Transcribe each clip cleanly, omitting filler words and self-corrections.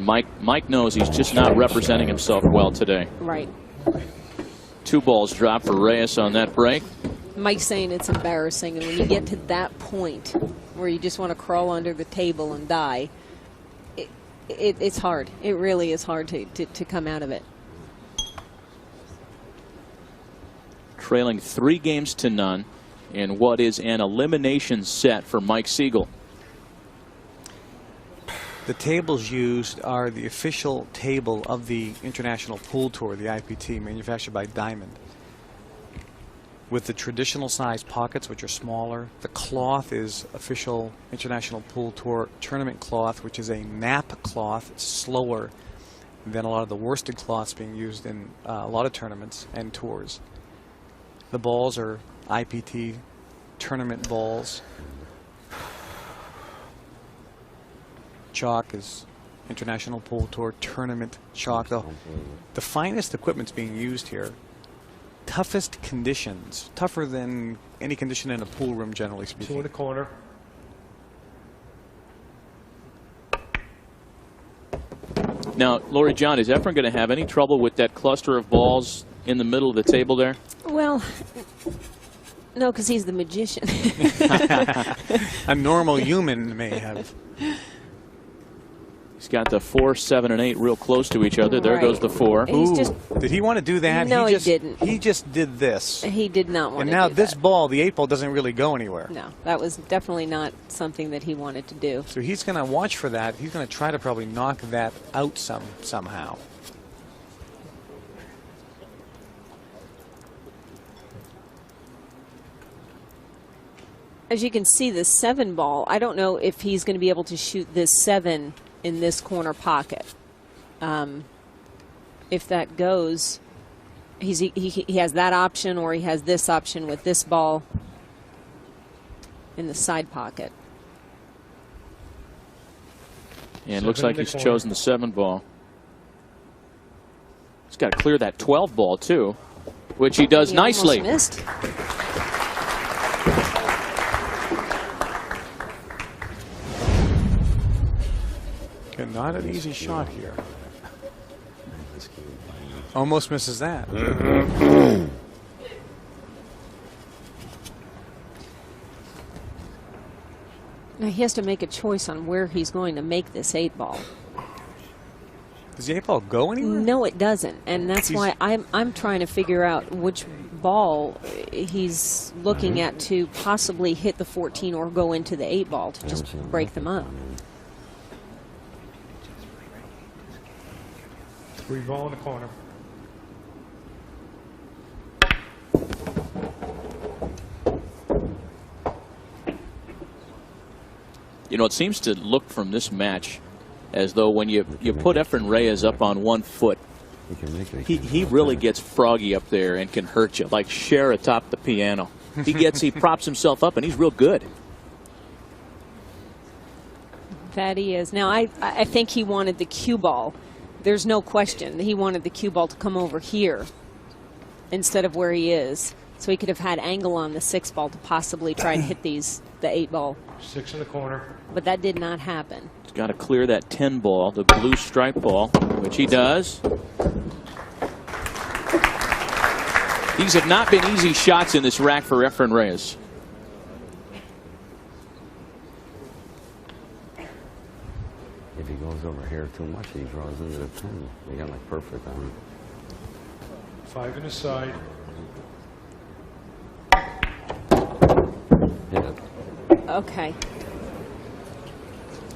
Mike knows he's just not representing himself well today. Right. 2 balls dropped for Reyes on that break. Mike's saying it's embarrassing, and when you get to that point where you just want to crawl under the table and die, it's hard. It really is hard to come out of it. Trailing 3 games to none in what is an elimination set for Mike Siegel. The tables used are the official table of the International Pool Tour, the IPT, manufactured by Diamond. With the traditional size pockets, which are smaller. The cloth is official International Pool Tour tournament cloth, which is a nap cloth. It's slower than a lot of the worsted cloths being used in a lot of tournaments and tours. The balls are IPT tournament balls. Chalk is International Pool Tour tournament chalk. The finest equipment's being used here. Toughest conditions, tougher than any condition in a pool room, generally speaking. 2 in the corner. Now, Lori John, is Efren going to have any trouble with that cluster of balls in the middle of the table there? Well, no, because he's the magician. A normal human may have. He's got the 4, 7, and 8 real close to each other. There goes the 4. Did he want to do that? No, he didn't. He just did this. He did not want to do And now that. this ball, the 8 ball, doesn't really go anywhere. No, that was definitely not something that he wanted to do. So he's going to watch for that. He's going to try to probably knock that out somehow. As you can see, the 7 ball, I don't know if he's going to be able to shoot this 7 in this corner pocket. If that goes, he has that option, or he has this option with this ball in the side pocket. And it looks like he's chosen the 7 ball. He's got to clear that 12 ball, too, which he does nicely. Almost missed. And not an easy shot here. Almost misses that. Now he has to make a choice on where he's going to make this 8 ball. Does the 8 ball go anywhere? No, it doesn't, and that's why I'm trying to figure out which ball he's looking at to possibly hit the 14 or go into the 8 ball to just break them up. 3 ball in the corner. You know, it seems to look from this match as though when you put Efren Reyes up on 1 foot, he really gets froggy up there and can hurt you, like Cher atop the piano. He props himself up, and he's real good. That he is. Now, I think he wanted the cue ball. There's no question. He wanted the cue ball to come over here instead of where he is. So he could have had angle on the 6 ball to possibly try and hit the 8 ball. 6 in the corner. But that did not happen. He's got to clear that 10 ball, the blue stripe ball, which he does. These have not been easy shots in this rack for Efren Reyes. If he goes over here too much, he draws into the 10. They got like perfect on him. 5 in the side. Hit it. Okay.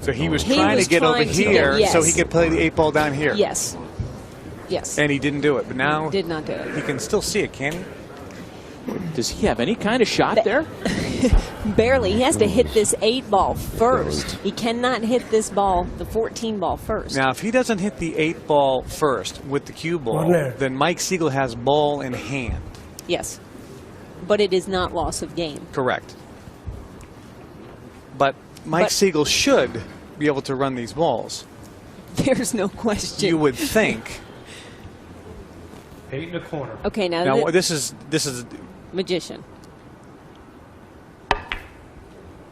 So he was trying to get over here so he could play the 8 ball down here. Yes. Yes. And he didn't do it, but now did not do it. He can still see it, can he? Does he have any kind of shot there? Barely. He has to hit this 8 ball first. He cannot hit this ball, the 14 ball first. Now, if he doesn't hit the 8 ball first with the cue ball, then Mike Siegel has ball in hand. Yes. But it is not loss of game. Correct. But Mike Siegel should be able to run these balls. There's no question. You would think. 8 in the corner. Okay, now this is magician.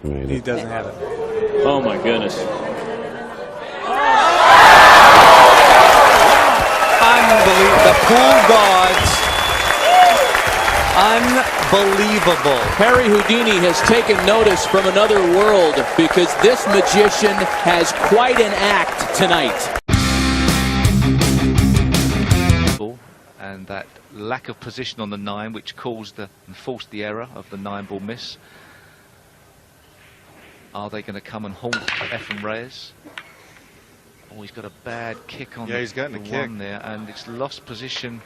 He doesn't have it. Oh my goodness. Unbelievable. The pool gods. Unbelievable. Harry Houdini has taken notice from another world because this magician has quite an act tonight. And that lack of position on the 9, which caused and forced the error of the 9-ball miss. Are they going to come and haunt Efren Reyes? Oh, he's got a bad kick on he's gotten a kick 1 there, and it's lost position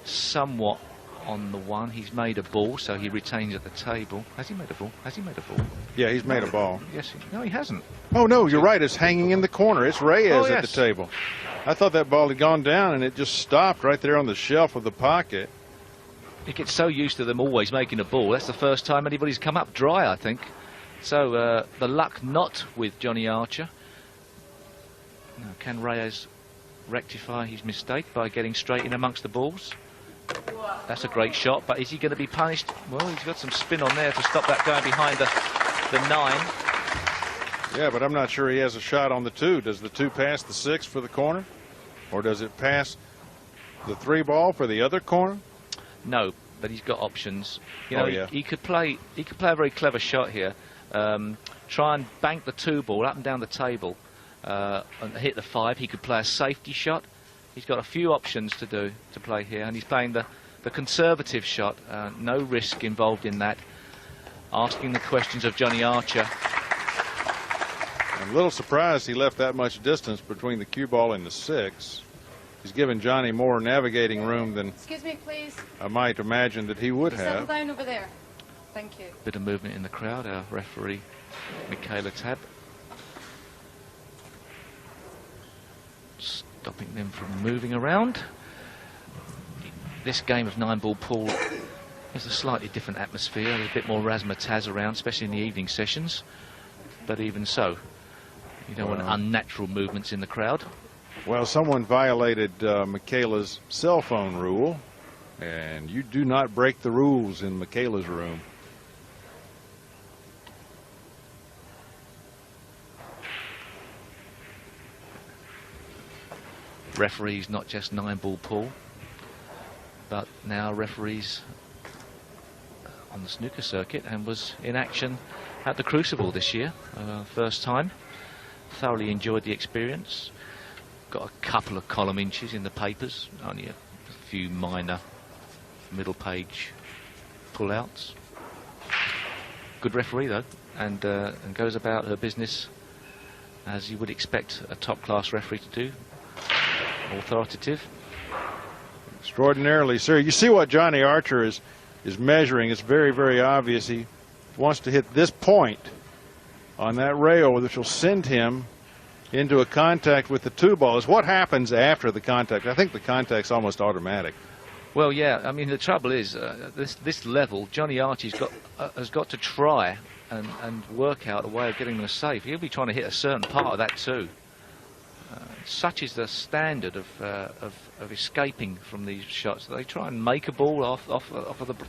somewhat on the 1. He's made a ball, so he retains at the table. Has he made a ball? Has he made a ball? Yeah, he's made a ball. Yes. No, he hasn't. Oh, no, you're right. It's hanging in the corner. It's Reyes Oh, at yes. the table. I thought that ball had gone down, and it just stopped right there on the shelf of the pocket. He gets so used to them always making a ball. That's the first time anybody's come up dry, I think. So the luck not with Johnny Archer. Now, can Reyes rectify his mistake by getting straight in amongst the balls? That's a great shot, but is he going to be punished? Well, he's got some spin on there to stop that going behind the 9. Yeah, but I'm not sure he has a shot on the 2. Does the 2 pass the 6 for the corner? Or does it pass the 3 ball for the other corner? No, but he's got options. You know, Oh, yeah. he could play a very clever shot here. Try and bank the 2 ball up and down the table and hit the 5. He could play a safety shot. He's got a few options to play here, and he's playing the conservative shot. No risk involved in that. Asking the questions of Johnny Archer. I'm a little surprised he left that much distance between the cue ball and the 6. He's given Johnny more navigating room than Excuse me, please. I might imagine that he would Settle have. down over there. Thank you. Bit of movement in the crowd. Our referee, Michaela Tab, stopping them from moving around. This game of 9-ball pool is a slightly different atmosphere. There's a bit more razzmatazz around, especially in the evening sessions. But even so, you don't want unnatural movements in the crowd. Well, someone violated Michaela's cell phone rule, and you do not break the rules in Michaela's room. Referees not just 9-ball pool, but now referees on the snooker circuit, and was in action at the Crucible this year, first time. Thoroughly enjoyed the experience. Got a couple of column inches in the papers, only a few minor middle page pullouts. Good referee though, and goes about her business as you would expect a top-class referee to do. Authoritative. Extraordinarily, sir. You see what Johnny Archer is measuring. It's very, very obvious. He wants to hit this point on that rail, which will send him into a contact with the 2 ball. Is what happens after the contact. I think the contact's almost automatic. Well, yeah. I mean, the trouble is this level. Johnny Archer's has got to try and work out a way of getting them safe. He'll be trying to hit a certain part of that too. Such is the standard of escaping from these shots. They try and make a ball off of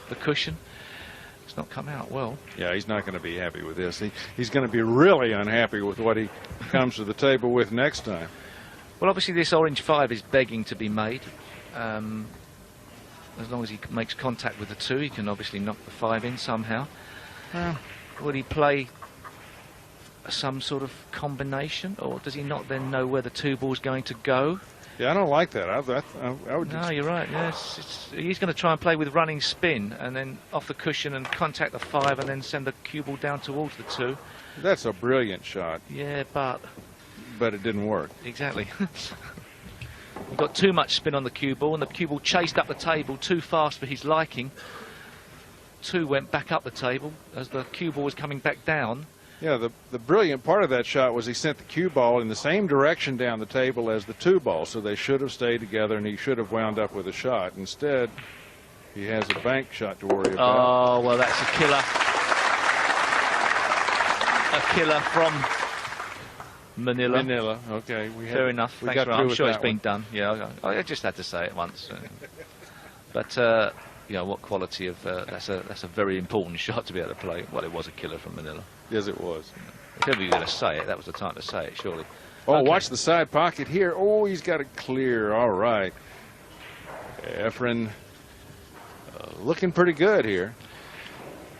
the cushion. It's not come out well. Yeah, he's not going to be happy with this. He's going to be really unhappy with what he comes to the table with next time. Well, obviously this orange 5 is begging to be made. As long as he makes contact with the 2, he can obviously knock the 5 in somehow. Would he play some sort of combination, or does he not then know where the 2 ball's going to go? Yeah, I don't like that. I would. No, you're right. Yes, he's going to try and play with running spin and then off the cushion and contact the 5 and then send the cue ball down towards the 2. That's a brilliant shot. Yeah, but it didn't work. Exactly. He got too much spin on the cue ball, and the cue ball chased up the table too fast for his liking. 2 went back up the table as the cue ball was coming back down. Yeah, the brilliant part of that shot was he sent the cue ball in the same direction down the table as the 2 ball, so they should have stayed together and he should have wound up with a shot. Instead, he has a bank shot to worry about. Oh, well, that's a killer. A killer from Manila. Manila, okay. Fair enough. Thanks, I'm sure it's been done. Yeah, I just had to say it once. But you know, what quality of that's a very important shot to be able to play. Well, it was a killer from Manila. Yes, it was. If ever you were going to say it, that was the time to say it, surely. Oh, Okay. watch the side pocket here. Oh, he's got it clear. All right. Efren looking pretty good here.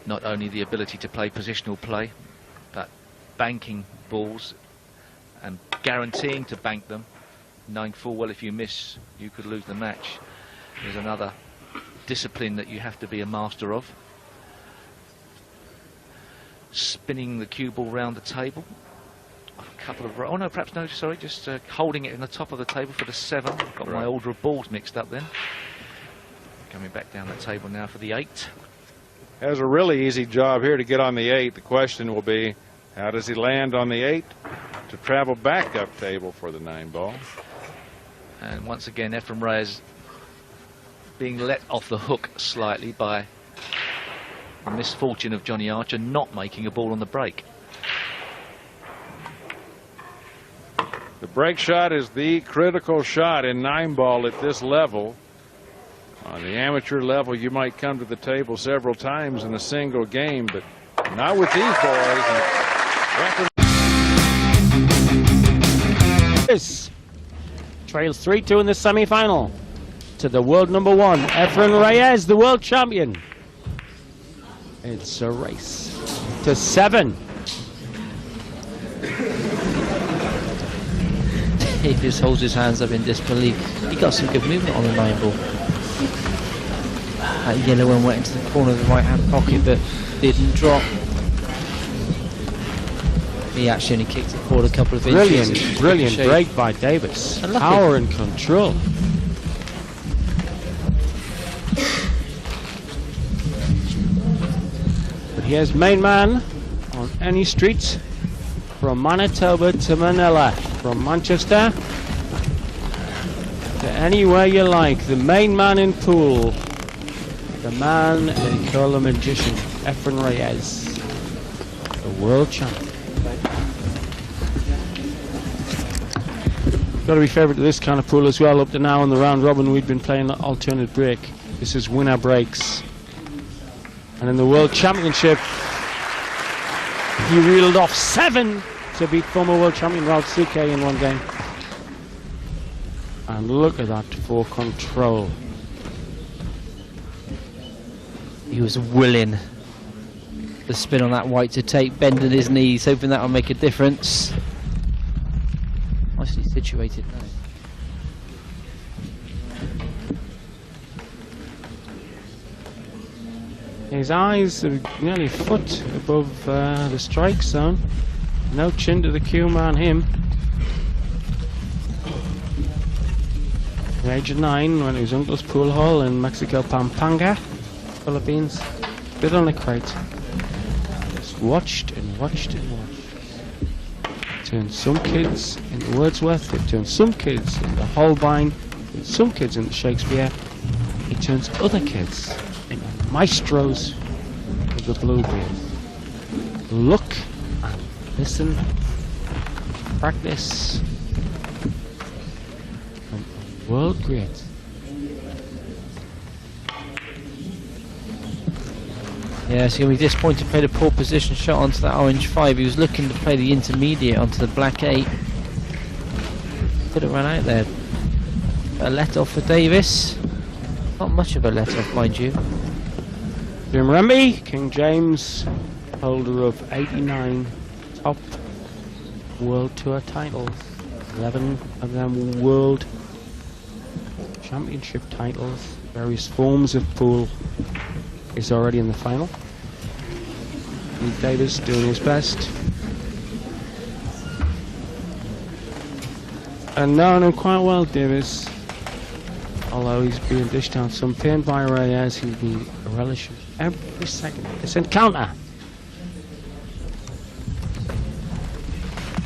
Not only the ability to play positional play, but banking balls and guaranteeing to bank them, knowing full well if you miss, you could lose the match. There's another discipline that you have to be a master of. Spinning the cue ball round the table. A couple of, oh no, perhaps no, sorry, just holding it in the top of the table for the 7. Got my order of balls mixed up then. Coming back down the table now for the 8. Has a really easy job here to get on the 8. The question will be, how does he land on the 8 to travel back up table for the 9 ball? And once again, Efren Reyes being let off the hook slightly by the misfortune of Johnny Archer not making a ball on the break. The break shot is the critical shot in 9 ball at this level. On the amateur level, you might come to the table several times in a single game, but not with these boys. Trails 3-2 in the semi-final to the world number 1, Efren Reyes, the world champion. It's a race to 7. Davis holds his hands up in disbelief. He got some good movement on the 9 ball. That yellow one went into the corner of the right hand pocket but didn't drop. He actually only kicked it forward a couple of inches. Brilliant break by Davis. Power and control. But here's main man on any street from Manitoba to Manila, from Manchester to anywhere you like. The main man in pool, the man they call the magician, Efren Reyes, the world champion. Got to be favourite to this kind of pool as well. Up to now in the round robin, we've been playing alternate break. This is winner breaks. And in the World Championship, he reeled off 7 to beat former world champion Ralph Suke in one game. And look at that for control. He was willing the spin on that white to take, bending his knees, hoping that will make a difference. Nicely situated now. His eyes are nearly a foot above the strike zone. No chin to the cue man, him. At the age of 9, when his uncle's pool hall in Mexico, Pampanga, Philippines, bit on the crate. Just watched and watched and watched. Turned some kids into Wordsworth, it turned some kids into Holbein, and some kids into Shakespeare. He turns other kids into maestros of the Bluebeard. Look and listen, practice, and world great. Yeah, it's going to be disappointed to play the poor position shot onto that orange 5. He was looking to play the intermediate onto the black 8. Could have run out there. A let off for Davis. Not much of a let off, mind you. Jim Remby, King James, holder of 89 top World Tour titles. 11 of them World Championship titles. Various forms of pool. Is already in the final. And Davis doing his best. And knowing him quite well, Davis. Although he's being dished out some pain by Reyes, he's been relishing every second of this encounter.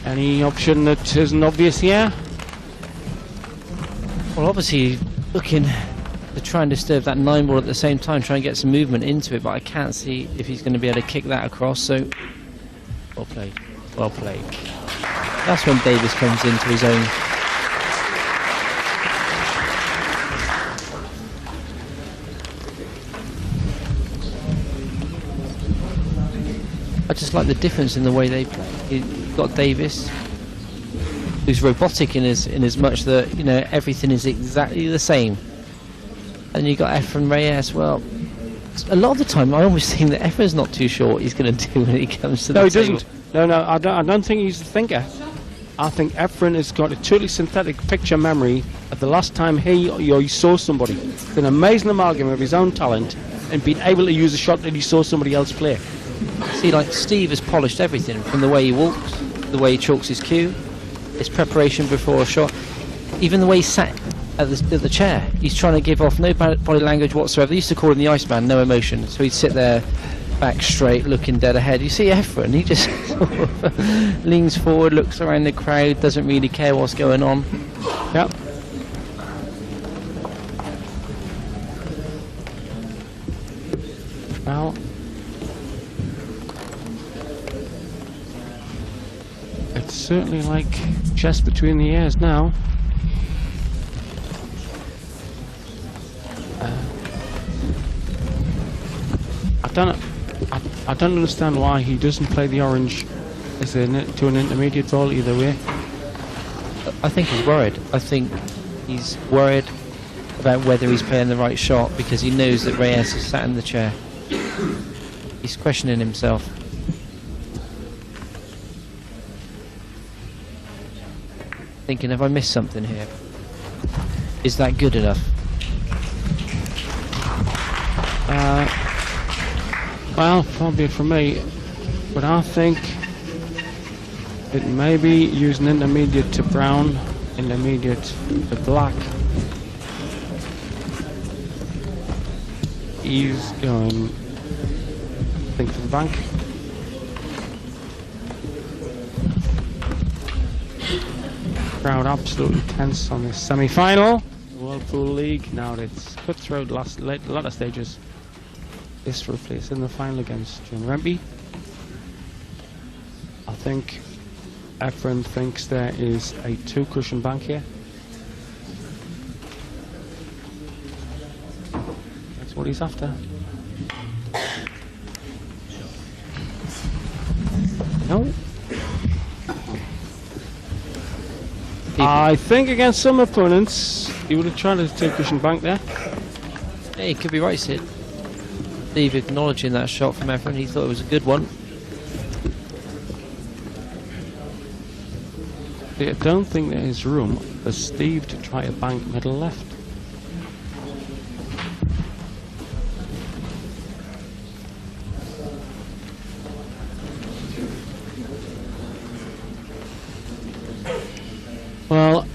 Any option that isn't obvious here? Well, obviously looking to try and disturb that 9 ball at the same time, try and get some movement into it, but I can't see if he's going to be able to kick that across, so well played, well played. That's when Davis comes into his own. I just like the difference in the way they play. You've got Davis who's robotic in as much that, you know, everything is exactly the same. And you got Efren Reyes. Well, a lot of the time I always think that Efren's not too sure what he's going to do when he comes to the table. No, he doesn't. No, I don't think he's a thinker. I think Efren has got a totally synthetic picture memory of the last time he saw somebody. It's an amazing amalgam of his own talent and being able to use a shot that he saw somebody else play. See, like, Steve has polished everything, from the way he walks, the way he chalks his cue, his preparation before a shot, even the way he sat at the chair. He's trying to give off no body language whatsoever. They used to call him the Iceman, no emotion. So he'd sit there, back straight, looking dead ahead. You see Efren, he just sort of leans forward, looks around the crowd, doesn't really care what's going on. Yep. Well, it's certainly like chess between the ears now. I don't understand why he doesn't play the orange as to an intermediate ball either way. I think he's worried. I think he's worried about whether he's playing the right shot because he knows that Reyes is sat in the chair. He's questioning himself. Thinking, have I missed something here? Is that good enough? Well, probably for me, but I think it may be using intermediate to brown, intermediate to black. He's going, I think, for the bank. Crowd absolutely tense on this semi-final. World Pool League. Now it's cutthroat latter stages. This for a place in the final against John Rempe. I think Efren thinks there is a 2-cushion bank here. That's what he's after. No. I think against some opponents he would have tried a 2-cushion bank there. Yeah, he could be right, Sid. Steve acknowledging that shot from Efren, he thought it was a good one. I don't think there is room for Steve to try a bank middle left. Well,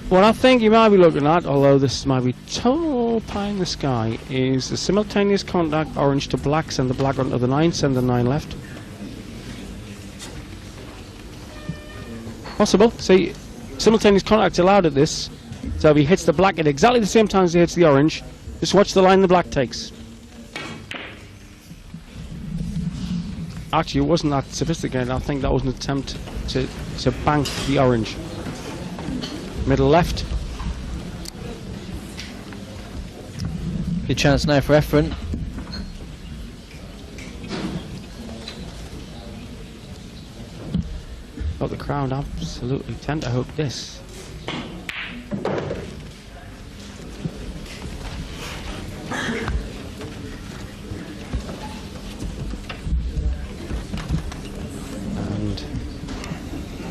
what I think you might be looking at, although this might be total pie in the sky, is the simultaneous contact orange to black, send the black onto the 9, send the 9 left. Possible. See, simultaneous contact's allowed at this, so if he hits the black at exactly the same time as he hits the orange, just watch the line the black takes. Actually, it wasn't that sophisticated. I think that was an attempt to bank the orange. Middle left. Good chance now for Efren. Got the crowd absolutely tenterhook this. And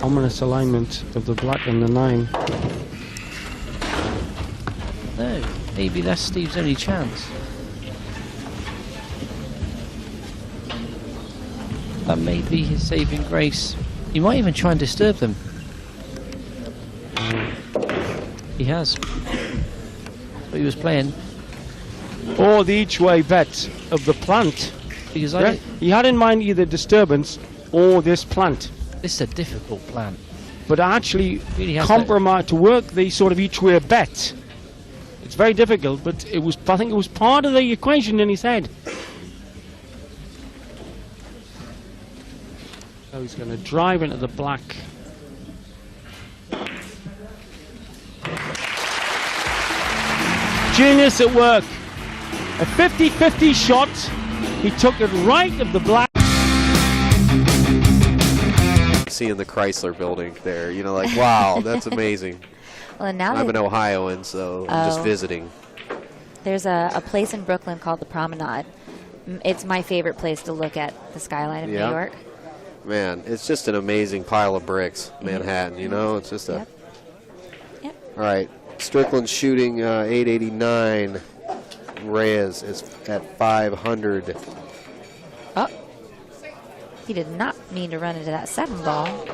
ominous alignment of the black and the 9. No, maybe that's Steve's only chance. That may be his saving grace. He might even try and disturb them. He has. But he was playing. Or the each-way bet of the plant. Because Yeah? He had in mind either disturbance or this plant. this is a difficult plan. But actually Really has compromise to work the sort of each-way bet. It's very difficult, but it was. I think it was part of the equation in his head. So he's going to drive into the black. Genius at work. A 50-50 shot. He took it right of the black. seeing the Chrysler building there. You know, like, wow, that's amazing. Well, and now I'm an Ohioan, so I'm just visiting. There's a place in Brooklyn called the Promenade. It's my favorite place to look at the skyline of New York. Man, it's just an amazing pile of bricks, Manhattan, you know? It's just a... Yep. All right, Strickland shooting 889. Reyes is at 500. Oh. He did not mean to run into that 7 ball.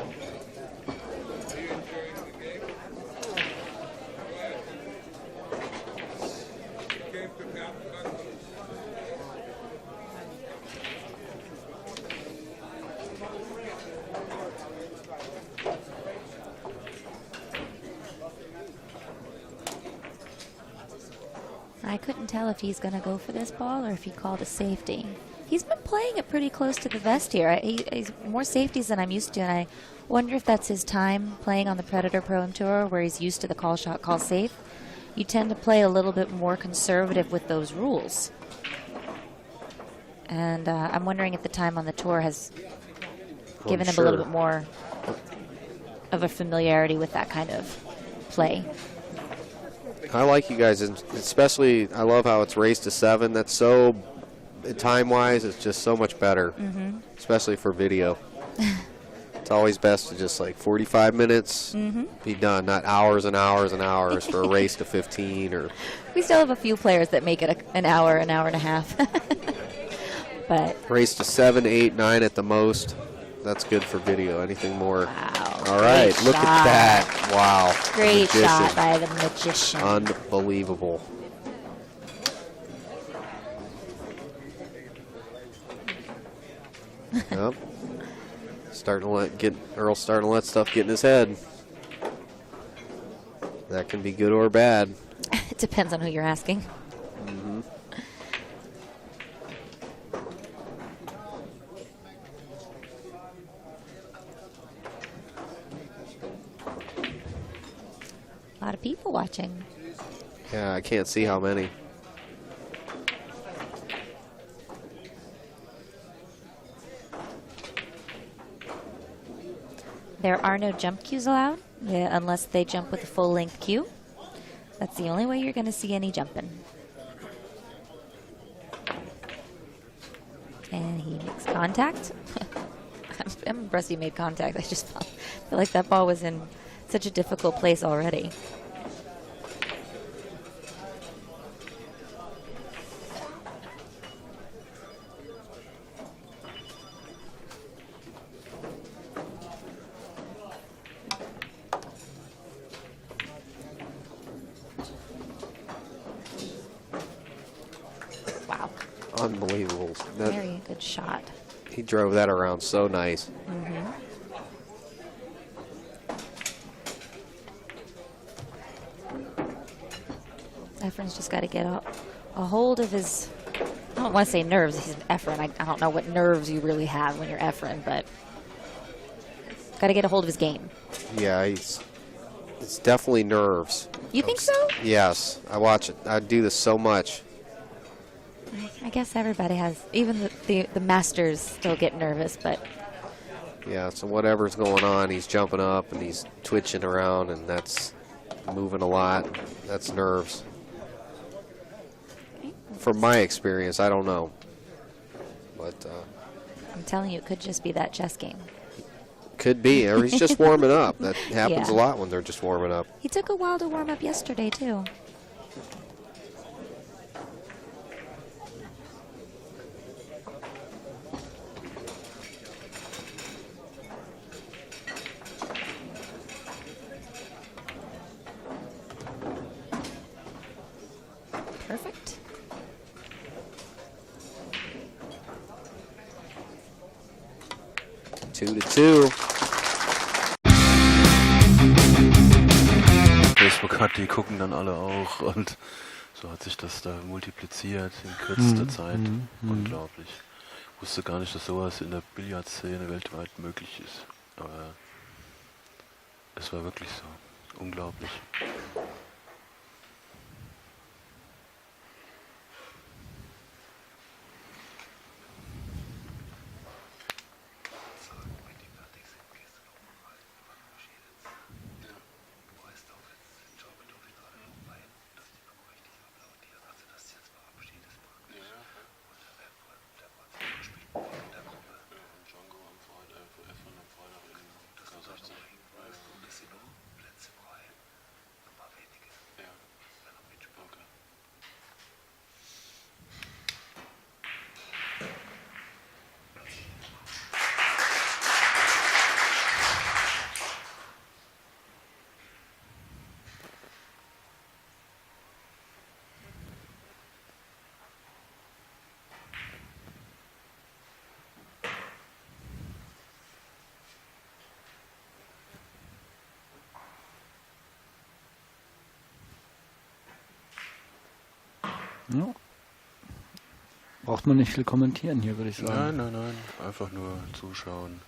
I couldn't tell if he's going to go for this ball or if he called a safety. He's been playing it pretty close to the vest here. He's more safeties than I'm used to, and I wonder if that's his time playing on the Predator Pro Am Tour where he's used to the call shot, call safe. You tend to play a little bit more conservative with those rules. And I'm wondering if the time on the tour has given him a little bit more of a familiarity with that kind of play. I like you guys, and especially I love how it's race to 7. That's so, time-wise, it's just so much better, especially for video. It's always best to just like 45 minutes, be done, not hours and hours and hours for a race to 15. Or we still have a few players that make it an hour and a half. But race to 7, 8, 9 at the most. That's good for video. Anything more? Wow. All right, look at that. Wow. Great shot by the magician. Unbelievable. Yep. Earl's starting to let stuff get in his head. That can be good or bad. It depends on who you're asking. A lot of people watching. Yeah, I can't see how many. There are no jump cues allowed unless they jump with a full-length cue. That's the only way you're going to see any jumping. And he makes contact. I'm impressed he made contact. I just feel like that ball was in such a difficult place already. Wow. Unbelievable. Very good shot. He drove that around so nice. Efren's just got to get a hold of his, I don't want to say nerves, he's Efren. I don't know what nerves you really have when you're Efren, but got to get a hold of his game. Yeah, it's definitely nerves. You think so? Yes, I watch it. I do this so much. I guess everybody has, even the masters still get nervous, but. Yeah, so whatever's going on, he's jumping up and he's twitching around, and that's moving a lot. That's nerves. From my experience, I don't know. But I'm telling you, it could just be that chess game. Could be, or he's just warming up. That happens a lot when they're just warming up. He took a while to warm up yesterday, too. Perfect. Two to two. Facebook hat, die gucken dann alle auch und so hat sich das da multipliziert in kürzester Zeit. Unglaublich. Ich wusste gar nicht, dass sowas in der Billardszene weltweit möglich ist. Aber es war wirklich so. Unglaublich. Ja. Braucht man nicht viel kommentieren hier, würde ich sagen. Nein, nein, nein. Einfach nur zuschauen.